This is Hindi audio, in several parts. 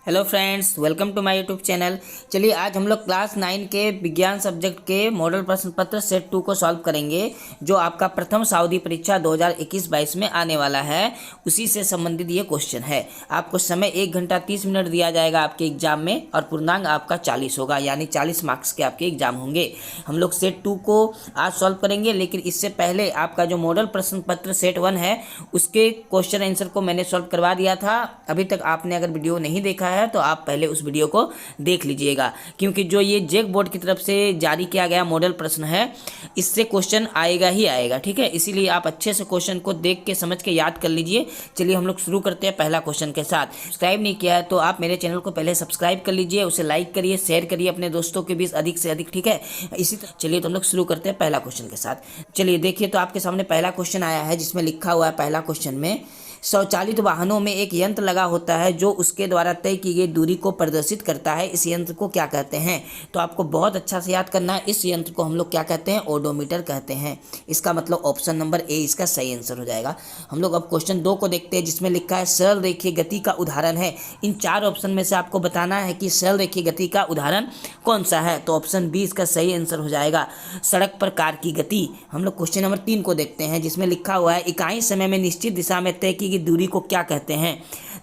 Hello friends, welcome to my YouTube channel. चलिए आज हम लोग क्लास 9 के विज्ञान सब्जेक्ट के मॉडल प्रश्न पत्र सेट 2 को सॉल्व करेंगे, जो आपका प्रथम साउदी परीक्षा 2021-22 में आने वाला है। उसी से संबंधित ये क्वेश्चन है। आपको समय 1 घंटा 30 मिनट दिया जाएगा आपके एग्जाम में, और पूर्णांक आपका 40 होगा, यानी 40 मार्क्स के आपके एग्जाम होंगे। हम लोग सेट 2 को आज सॉल्व करेंगे, लेकिन इससे पहले आपका जो मॉडल प्रश्न पत्र सेट 1 है उसके क्वेश्चन आंसर को मैंने सॉल्व करवा दिया था। अभी तक आपने अगर वीडियो नहीं देखा है तो आप पहले उस वीडियो को देख लीजिएगा, क्योंकि जो ये जेक बोर्ड की तरफ से जारी किया गया मॉडल प्रश्न है, इससे क्वेश्चन आएगा ही आएगा। ठीक है, इसीलिए आप अच्छे से क्वेश्चन को देख के समझ के याद कर लीजिए। चलिए हम लोग शुरू करते हैं पहला क्वेश्चन के साथ। सब्सक्राइब नहीं किया है तो आप मेरे चैनल को पहले सब्सक्राइब कर लीजिए, उसे लाइक करिए, शेयर करिए अपने दोस्तों के बीच अधिक से अधिक। ठीक है, इसी तरह चलिए तो हम लोग शुरू करते हैं पहला क्वेश्चन के साथ। चलिए देखिए, तो आपके सामने पहला क्वेश्चन आया है, जिसमें लिखा हुआ है पहला क्वेश्चन में, स्वचालित वाहनों में एक यंत्र लगा होता है जो उसके द्वारा तय की गई दूरी को प्रदर्शित करता है। इस यंत्र को क्या कहते हैं? तो आपको बहुत अच्छा से याद करना है। इस यंत्र को हम लोग क्या कहते हैं? ओडोमीटर कहते हैं। इसका मतलब ऑप्शन नंबर ए इसका सही आंसर हो जाएगा। हम लोग अब क्वेश्चन 2 को देखते हैं, जिसमें लिखा है सरल रेखीय गति का उदाहरण है। इन 4 ऑप्शन में से आपको बताना है कि सरल रेखीय गति का उदाहरण कौन सा है। तो ऑप्शन बी इसका सही आंसर हो जाएगा, सड़क पर कार की गति। हम लोग क्वेश्चन नंबर 3 को देखते हैं, जिसमें लिखा हुआ है इकाई समय में निश्चित दिशा में तय की दूरी को क्या कहते हैं?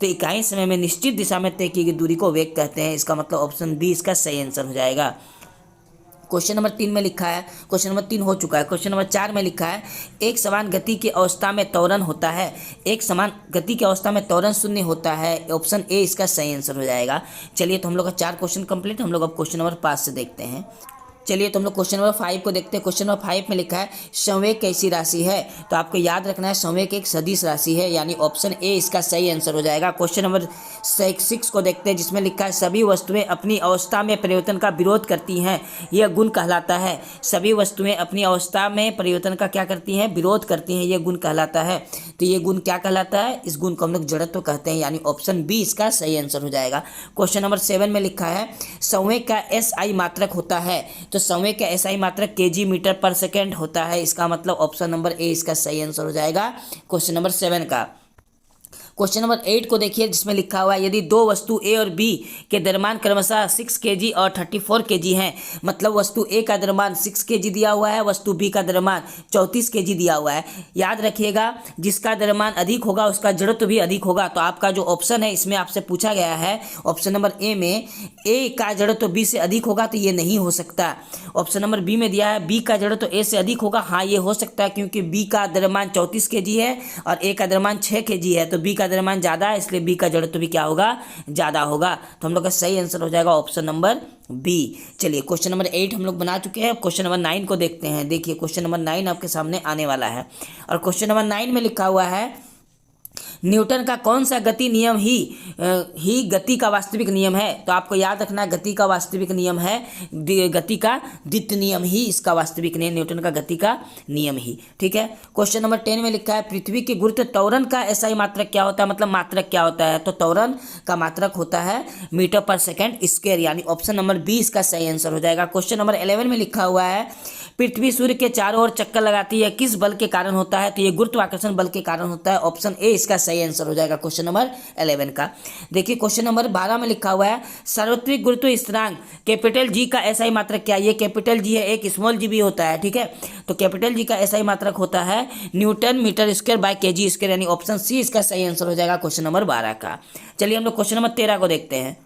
तो इकाई समय में निश्चित दिशा में तय की गई दूरी को वेग कहते हैं। इसका मतलब ऑप्शन बी इसका सही आंसर हो जाएगा। क्वेश्चन नंबर 3 में लिखा है, क्वेश्चन नंबर 3 हो चुका है। क्वेश्चन नंबर 4 में लिखा है एक समान गति की अवस्था में त्वरण होता है। एक समान गति की अवस्था में त्वरण शून्य होता है। ऑप्शन ए इसका सही आंसर हो जाएगा। चलिए तो हम लोग का 4 क्वेश्चन कंप्लीट। हम लोग अब क्वेश्चन नंबर 5 से देखते हैं। चलिए तो हम लोग क्वेश्चन नंबर 5 को देखते हैं। क्वेश्चन नंबर 5 में लिखा है संवेग कैसी राशि है? तो आपको याद रखना है संवेग एक सदिश राशि है, यानी ऑप्शन ए इसका सही आंसर हो जाएगा। क्वेश्चन नंबर 6 को देखते हैं, जिसमें लिखा है सभी वस्तुएं अपनी अवस्था में परिवर्तन का विरोध करती हैं, यह गुण कहलाता है। सभी वस्तुएं अपनी अवस्था में परिवर्तन का क्या करती हैं? विरोध करती हैं, यह गुण कहलाता है। तो ये गुण क्या कहलाता है? इस गुण को हम लोग जड़त्व कहते हैं, यानी ऑप्शन बी इसका सही आंसर हो जाएगा। क्वेश्चन नंबर 7 में लिखा है संवेग का एसआई मात्रक होता है। तो संवेग का एसआई मात्रक केजी मीटर पर सेकेंड होता है। इसका मतलब ऑप्शन नंबर ए इसका सही आंसर हो जाएगा क्वेश्चन नंबर 7 का। क्वेश्चन नंबर 8 को देखिए, जिसमें लिखा हुआ है यदि दो वस्तु ए और बी के द्रव्यमान क्रमशः 6 kg और 34 kg हैं, मतलब वस्तु ए का द्रव्यमान 6 kg दिया हुआ है, वस्तु बी का द्रव्यमान 34 kg दिया हुआ है। याद रखिएगा, जिसका द्रव्यमान अधिक होगा उसका जड़त्व भी अधिक होगा। तो आपका जो ऑप्शन है इसमें आपसे पूछा गया है ऑप्शन नंबर ए में ए का जड़त्व बी से अधिक होगा, तो ये नहीं हो सकता। ऑप्शन नंबर बी में दिया है बी का जड़त्व ए से अधिक होगा। हाँ, ये हो सकता है, क्योंकि बी का द्रव्यमान 34 kg है और ए का द्रव्यमान 6 kg है, तो बी का द्रव्यमान ज़्यादा है, इसलिए बी का जड़त्व भी क्या होगा? ज़्यादा होगा। तो हम लोग का सही आंसर हो जाएगा ऑप्शन नंबर बी। चलिए क्वेश्चन नंबर 8 हम लोग बना चुके हैं। क्वेश्चन नंबर 9 को देखते हैं। देखिए क्वेश्चन नंबर 9 आपके सामने आने वाला है, और क्वेश्चन नंबर 9 में लिखा हुआ है न्यूटन का कौन सा गति नियम ही गति का वास्तविक नियम है? तो आपको याद रखना, गति का वास्तविक नियम है, गति का द्वितीय नियम ही इसका वास्तविक नियम, न्यूटन का गति का नियम ही। ठीक है, क्वेश्चन नंबर 10 में लिखा है पृथ्वी के गुरुत्व त्वरण का एसआई मात्रक क्या होता है? मतलब मात्रक क्या होता है? तो त्वरण का मात्रक होता है मीटर पर सेकेंड स्क्वायर, यानी ऑप्शन नंबर बी इसका सही आंसर हो जाएगा। क्वेश्चन नंबर 11 में लिखा हुआ है पृथ्वी सूर्य के चारों ओर चक्कर लगाती है, किस बल के कारण होता है? तो ये गुरुत्वाकर्षण बल के कारण होता है। ऑप्शन ए इसका सही आंसर हो जाएगा क्वेश्चन नंबर 11 का। देखिए क्वेश्चन नंबर 12 में लिखा हुआ है सार्वत्रिक गुरुत्व स्थिरांक कैपिटल जी का एसआई मात्रक क्या है? ये कैपिटल जी है, एक स्मॉल जी भी होता है। ठीक है, तो कैपिटल जी का एसआई मात्रक होता है newton metre square by kg square, यानी ऑप्शन सी इसका सही आंसर हो जाएगा क्वेश्चन नंबर 12 का। चलिए हम लोग क्वेश्चन नंबर 13 को देखते हैं।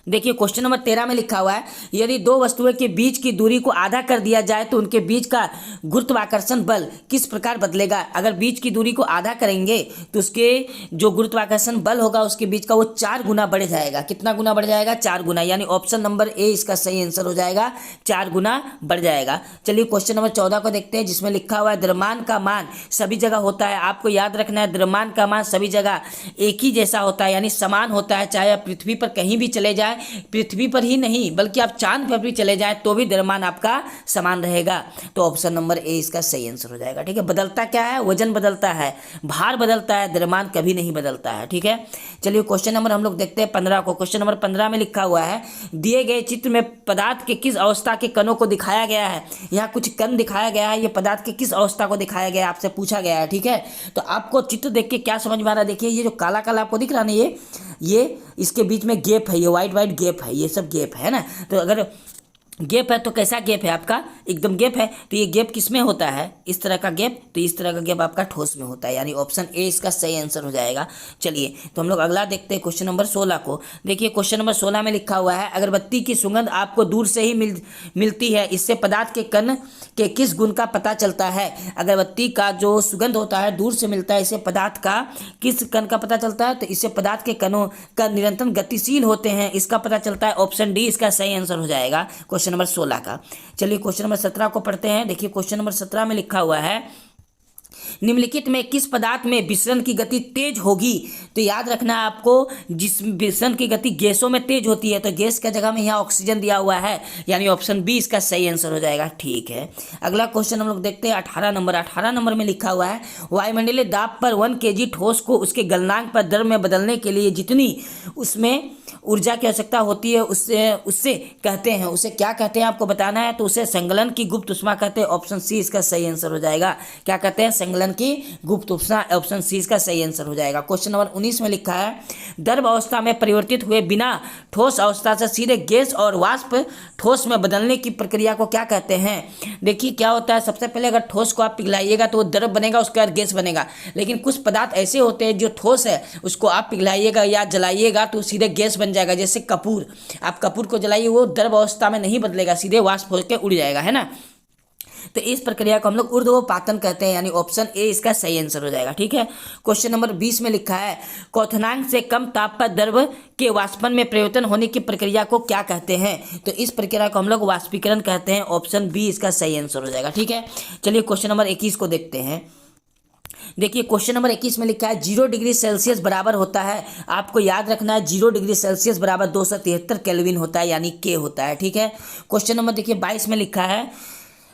देखिए क्वेश्चन नंबर 13 में लिखा हुआ है यदि दो वस्तुओं के बीच की दूरी को आधा कर दिया जाए तो उनके बीच का गुरुत्वाकर्षण बल किस प्रकार बदलेगा? अगर बीच की दूरी को आधा करेंगे तो उसके जो गुरुत्वाकर्षण बल होगा उसके बीच का वो 4 गुना बढ़ जाएगा। कितना गुना बढ़ जाएगा? 4 गुना, यानी ऑप्शन नंबर ए इसका सही आंसर हो जाएगा, 4 गुना बढ़ जाएगा। चलिए क्वेश्चन नंबर 14 को देखते हैं, जिसमें लिखा हुआ है द्रव्यमान का मान सभी जगह होता है। आपको याद रखना है द्रव्यमान का मान सभी जगह एक ही जैसा होता है, यानी समान होता है। चाहे आप पृथ्वी पर कहीं भी चले जाए, पृथ्वी पर ही नहीं बल्कि आप चांद पर भी चले जाएं तो भी द्रव्यमान आपका समान रहेगा। तो ऑप्शन नंबर ए इसका सही आंसर हो जाएगा। ठीक है, बदलता क्या है? वजन बदलता है, भार बदलता है, द्रव्यमान कभी नहीं बदलता है। ठीक है, चलिए क्वेश्चन नंबर हम लोग देखते हैं 15 को। क्वेश्चन नंबर 15 में लिखा हुआ है दिए गए चित्र में पदार्थ के किस अवस्था के कणों को दिखाया गया है? यहाँ कुछ कण दिखाया गया है, ये पदार्थ के किस अवस्था को दिखाया गया है आपसे पूछा गया है। ठीक है, तो आपको चित्र देख के क्या समझ में आ रहा है? देखिए ये जो काला काला आपको दिख रहा है ना, ये इसके बीच में गैप है, ये वाइट वाइट गैप है, ये सब गैप है ना। तो अगर गैप है तो कैसा गैप है आपका, एकदम गैप है। तो ये गैप किस में होता है, इस तरह का गैप, तो इस तरह का गैप आपका ठोस में होता है, यानी ऑप्शन ए इसका सही आंसर हो जाएगा। चलिए तो हम लोग अगला देखते हैं क्वेश्चन नंबर 16 को। देखिए क्वेश्चन नंबर 16 में लिखा हुआ है, अगरबत्ती की सुगंध आपको दूर से ही मिलती है, इससे पदार्थ के कण के किस गुण का पता चलता है। अगरबत्ती का जो सुगंध होता है दूर से मिलता है, इससे पदार्थ का किस कण का पता चलता है, तो इससे पदार्थ के कणों का निरंतर गतिशील होते हैं, इसका पता चलता है। ऑप्शन डी इसका सही आंसर हो जाएगा क्वेश्चन नंबर 16 का। चलिए क्वेश्चन नंबर 17 को पढ़ते हैं। देखिए क्वेश्चन नंबर 17 में लिखा हुआ है, निम्नलिखित में किस पदार्थ में विसरण की गति तेज होगी। तो याद रखना है आपको, जिस विसरण की गति गैसों में तेज होती है, तो गैस की जगह में यहाँ ऑक्सीजन दिया हुआ है, यानी ऑप्शन बी इसका सही आंसर हो जाएगा। ठीक है, अगला क्वेश्चन हम लोग देखते हैं 18 नंबर। 18 नंबर में लिखा हुआ है, वायुमंडलीय दाब पर 1 kg ठोस को उसके गलनांक पर द्रव में बदलने के लिए जितनी उसमें ऊर्जा की आवश्यकता होती है उससे कहते हैं, उसे क्या कहते हैं आपको बताना है। तो उसे संगलन की गुप्त ऊष्मा कहते हैं। ऑप्शन सी इसका सही आंसर हो जाएगा। क्या कहते हैं, संगलन की गुप्त ऊष्मा। ऑप्शन सी इसका सही आंसर हो जाएगा। क्वेश्चन नंबर 19 में लिखा है, द्रव अवस्था में परिवर्तित हुए बिना ठोस अवस्था से सीधे गैस और वाष्प ठोस में बदलने की प्रक्रिया को क्या कहते हैं। देखिए क्या होता है, सबसे पहले अगर ठोस को आप पिघलाइएगा तो वो द्रव बनेगा, उसके बाद गैस बनेगा। लेकिन कुछ पदार्थ ऐसे होते हैं जो ठोस है, उसको आप पिघलाइएगा या जलाइएगा तो सीधे गैस बन जाएगा। जैसे कपूर, आप कपूर को जलाइए, वो द्रव अवस्था में नहीं बदलेगा, सीधे वाष्प होकर उड़ जाएगा, है ना। तो इस प्रक्रिया को हम लोग ऊर्ध्वपातन कहते हैं, यानी ऑप्शन ए इसका सही आंसर हो जाएगा। ठीक है, क्वेश्चन नंबर 20 में लिखा है, क्वथनांक से कम ताप पर द्रव के वाष्पन में परिवर्तन होने की प्रक्रिया को क्या कहते हैं। तो इस प्रक्रिया को हम लोग वाष्पीकरण कहते हैं। ऑप्शन बी इसका सही आंसर हो जाएगा। ठीक है, चलिए क्वेश्चन नंबर 21 को देखते हैं। देखिए क्वेश्चन नंबर 21 में लिखा है, 0 डिग्री सेल्सियस बराबर होता है, आपको याद रखना है 0 डिग्री सेल्सियस बराबर 273 केल्विन होता है, यानी के होता है। ठीक है, क्वेश्चन नंबर देखिए 22 में लिखा है,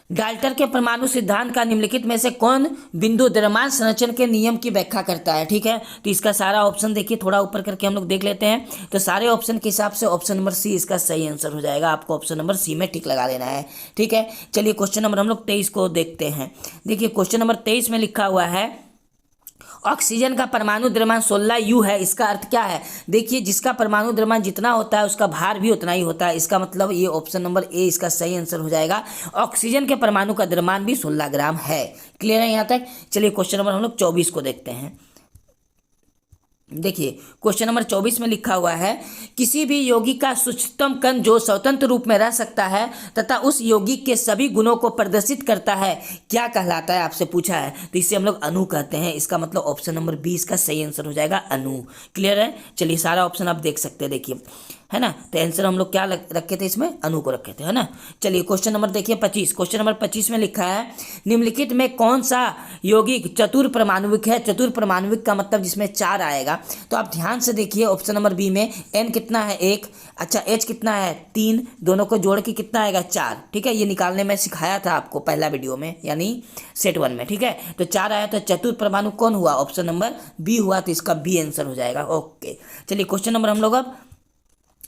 डाल्टन के परमाणु सिद्धांत का निम्नलिखित में से कौन बिंदु द्रव्यमान संरक्षण के नियम की व्याख्या करता है। ठीक है, तो इसका सारा ऑप्शन देखिए थोड़ा ऊपर करके हम लोग देख लेते हैं। तो सारे ऑप्शन के हिसाब से ऑप्शन नंबर सी इसका सही आंसर हो जाएगा। आपको ऑप्शन नंबर सी में टिक लगा देना है। ठीक है, चलिए क्वेश्चन नंबर हम लोग 23 को देखते हैं। देखिए क्वेश्चन नंबर 23 में लिखा हुआ है, ऑक्सीजन का परमाणु द्रव्यमान 16 U है। इसका अर्थ क्या है, देखिए जिसका परमाणु द्रव्यमान जितना होता है उसका भार भी उतना ही होता है। इसका मतलब ये ऑप्शन नंबर ए इसका सही आंसर हो जाएगा। ऑक्सीजन के परमाणु का द्रव्यमान भी 16 ग्राम है। क्लियर है यहाँ तक। चलिए क्वेश्चन नंबर हम लोग 24 को देखते हैं। देखिए क्वेश्चन नंबर 24 में लिखा हुआ है, किसी भी यौगिक का सूक्ष्मतम कण जो स्वतंत्र रूप में रह सकता है तथा उस यौगिक के सभी गुणों को प्रदर्शित करता है, क्या कहलाता है, आपसे पूछा है। तो इसे हम लोग अणु कहते हैं। इसका मतलब ऑप्शन नंबर 20 का सही आंसर हो जाएगा, अणु। क्लियर है। चलिए सारा ऑप्शन आप देख सकते हैं, देखिए है ना। तो आंसर हम लोग क्या रखे थे इसमें, अणु को रखे थे, है ना। चलिए क्वेश्चन नंबर देखिए 25। क्वेश्चन नंबर 25 में लिखा है, निम्नलिखित में कौन सा यौगिक चतुर्परमाणुविक है। चतुर्परमाणुविक का मतलब जिसमें 4 आएगा। तो आप ध्यान से देखिए ऑप्शन नंबर बी में N कितना है 1, अच्छा H कितना है 3, दोनों को जोड़ के कितना आएगा 4। ठीक है, ये निकालने में सिखाया था आपको पहला वीडियो में, यानी सेट 1 में। ठीक है, तो 4 आया तो चतुर्परमाणु कौन हुआ, ऑप्शन नंबर बी हुआ। तो इसका बी आंसर हो जाएगा। ओके, चलिए क्वेश्चन नंबर हम लोग अब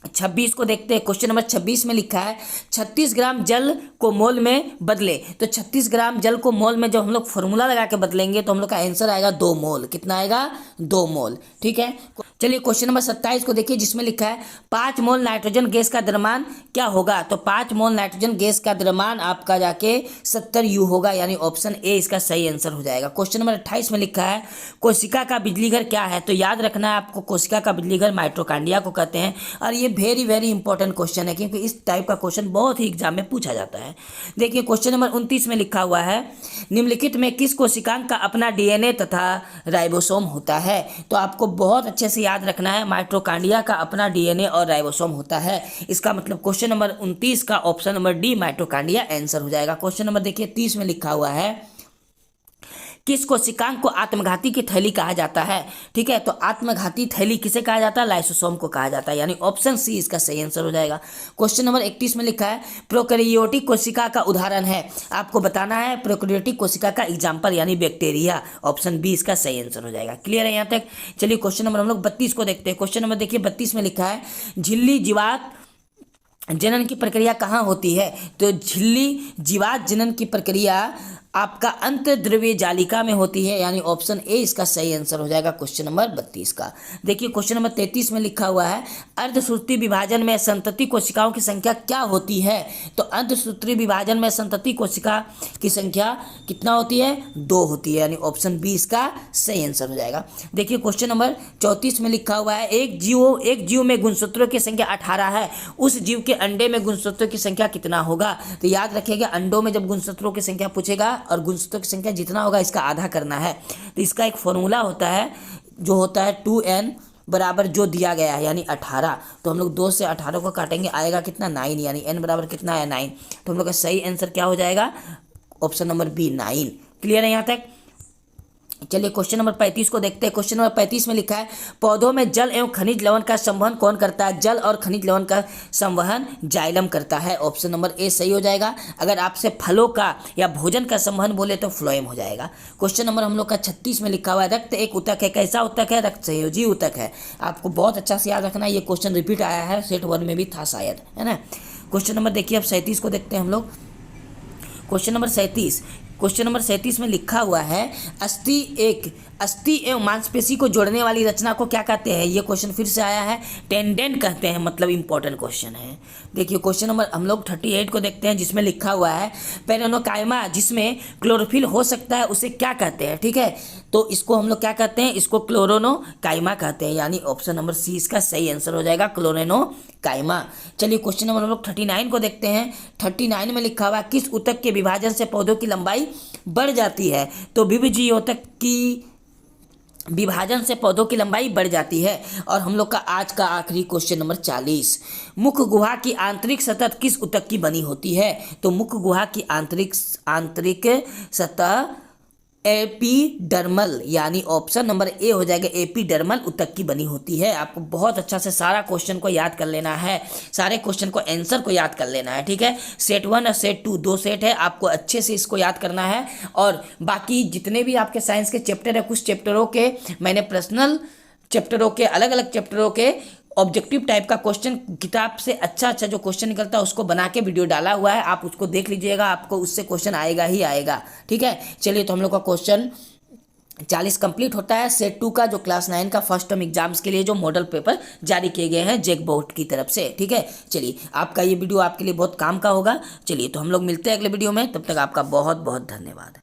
26 को देखते हैं। क्वेश्चन नंबर 26 में लिखा है, 36 ग्राम जल को मोल में बदले। तो 36 ग्राम जल को मोल में जब हम लोग फॉर्मूला लगा के बदलेंगे तो हम लोग का आंसर आएगा 2 मोल। कितना आएगा, 2 मोल। ठीक है, चलिए क्वेश्चन नंबर 27 को देखिए, जिसमें लिखा है 5 मोल नाइट्रोजन गैस का द्रव्यमान क्या होगा। तो 5 मोल नाइट्रोजन गैस का द्रव्यमान आपका जाके 70 U होगा, यानी ऑप्शन ए इसका सही आंसर हो जाएगा। क्वेश्चन नंबर 28 में लिखा है, कोशिका का बिजली घर क्या है। तो याद रखना है आपको, कोशिका का बिजली घर माइटोकॉन्ड्रिया को कहते हैं। और ये वेरी वेरी इंपॉर्टेंट क्वेश्चन है, क्योंकि इस टाइप का क्वेश्चन बहुत ही एग्जाम में पूछा जाता है। देखिए क्वेश्चन नंबर 29 में लिखा हुआ है, निम्नलिखित में किस कोशिकांग का अपना DNA तथा राइबोसोम होता है। तो आपको बहुत अच्छे से याद रखना है, माइटोकॉन्ड्रिया का अपना DNA और राइबोसोम होता है। इसका मतलब क्वेश्चन नंबर 29 का option number D mitochondria answer हो जाएगा। क्वेश्चन नंबर देखिए 30 में लिखा हुआ है, किस कोशिकांग को आत्मघाती की थैली कहा जाता है। ठीक है, तो आत्मघाती थैली किसे कहा जाता है, लाइसोसोम को कहा जाता है, यानी ऑप्शन सी इसका सही आंसर हो जाएगा। क्वेश्चन नंबर 31 में लिखा है, प्रोकैरियोटिक कोशिका का उदाहरण है। आपको बताना है प्रोकैरियोटिक कोशिका का एग्जाम्पल, यानी बैक्टीरिया। ऑप्शन बी इसका सही आंसर हो जाएगा। क्लियर है यहाँ तक। चलिए क्वेश्चन नंबर हम लोग 32 को देखते हैं। क्वेश्चन नंबर देखिए 32 में लिखा है, झिल्ली जीवात जनन की प्रक्रिया कहाँ होती है। तो झिल्ली जीवात जनन की प्रक्रिया आपका अंतर्द्रव्य जालिका में होती है, यानी ऑप्शन ए इसका सही आंसर हो जाएगा क्वेश्चन नंबर 32 का। देखिए क्वेश्चन नंबर 33 में लिखा हुआ है अर्धसूत्री विभाजन में संतति कोशिकाओं की संख्या क्या होती है। तो अर्धसूत्री विभाजन में संतति कोशिका की संख्या कितना होती है, 2 होती है, यानी ऑप्शन बी इसका सही आंसर हो जाएगा। देखिए क्वेश्चन नंबर 34 में लिखा हुआ है एक जीव में गुणसूत्रों की संख्या 18 है, उस जीव के अंडे में गुणसूत्रों की संख्या कितना होगा। तो याद रखिएगा अंडों में जब गुणसूत्रों की संख्या पूछेगा और गुणसूत्रों की संख्या जितना होगा इसका आधा करना है। तो इसका एक फॉर्मूला होता है जो होता है 2n बराबर जो दिया गया है यानी 18। तो हम लोग 2 से 18 को काटेंगे, आएगा कितना 9, यानी n बराबर कितना है 9। तो हम लोग का सही आंसर क्या हो जाएगा, ऑप्शन नंबर बी 9। क्लियर है यहाँ तक। चलिए क्वेश्चन नंबर 35 को देखते हैं। क्वेश्चन नंबर 35 में लिखा है पौधों में जल एवं खनिज लवण का संवहन कौन करता है। जल और खनिज लवण का संवहन जाइलम करता है, ऑप्शन नंबर ए सही हो जाएगा। अगर आपसे फलों का या भोजन का संवहन बोले तो फ्लोएम हो जाएगा। क्वेश्चन नंबर हम लोग का 36 में लिखा हुआ है रक्त एक ऊतक है, कैसा ऊतक है, रक्त संयोजी ऊतक है। आपको बहुत अच्छा से याद रखना, ये क्वेश्चन रिपीट आया है, सेट 1 में भी था शायद, है ना। क्वेश्चन नंबर देखिए अब 37 को देखते हैं हम लोग। क्वेश्चन नंबर 37 में लिखा हुआ है अस्थि एवं मांसपेशी को जोड़ने वाली रचना को क्या कहते हैं। ये क्वेश्चन फिर से आया है, टेंडेन कहते हैं, मतलब इंपॉर्टेंट क्वेश्चन है। देखिए क्वेश्चन नंबर हम लोग 38 को देखते हैं जिसमें लिखा हुआ है पेरेनोकाइमा जिसमें क्लोरोफिल हो सकता है उसे क्या कहते हैं। ठीक है, तो इसको हम लोग क्या कहते हैं, इसको क्लोरोनोकाइमा कहते हैं, यानी ऑप्शन नंबर सी इसका सही आंसर हो जाएगा क्लोरेनोकाइमा। चलिए क्वेश्चन नंबर हम लोग 39 को देखते हैं। 39 में लिखा हुआ किस ऊतक के विभाजन से पौधों की लंबाई बढ़ जाती है। तो विभाजीय ऊतक की विभाजन से पौधों की लंबाई बढ़ जाती है। और हम लोग का आज का आखिरी क्वेश्चन नंबर 40, मुख गुहा की आंतरिक सतह किस ऊतक की बनी होती है। तो मुख गुहा की आंतरिक सतह एपिडर्मल, यानी ऑप्शन नंबर ए हो जाएगा एपिडर्मल ऊतक की बनी होती है। आपको बहुत अच्छा से सारा क्वेश्चन को याद कर लेना है, सारे क्वेश्चन को आंसर को याद कर लेना है। ठीक है, सेट 1 और सेट 2 दो सेट है, आपको अच्छे से इसको याद करना है। और बाकी जितने भी आपके साइंस के चैप्टर है, कुछ चैप्टरों के मैंने पर्सनल चैप्टरों के अलग अलग चैप्टरों के ऑब्जेक्टिव टाइप का क्वेश्चन किताब से अच्छा जो क्वेश्चन निकलता है उसको बना के वीडियो डाला हुआ है, आप उसको देख लीजिएगा, आपको उससे क्वेश्चन आएगा ही आएगा। ठीक है, चलिए तो हम लोग का क्वेश्चन 40 कंप्लीट होता है। सेट 2 का जो क्लास 9 का फर्स्ट टर्म एग्जाम्स के लिए जो मॉडल पेपर जारी किए गए हैं जेक बोर्ड की तरफ से। ठीक है, चलिए आपका ये वीडियो आपके लिए बहुत काम का होगा। चलिए तो हम लोग मिलते हैं अगले वीडियो में, तब तक आपका बहुत बहुत धन्यवाद।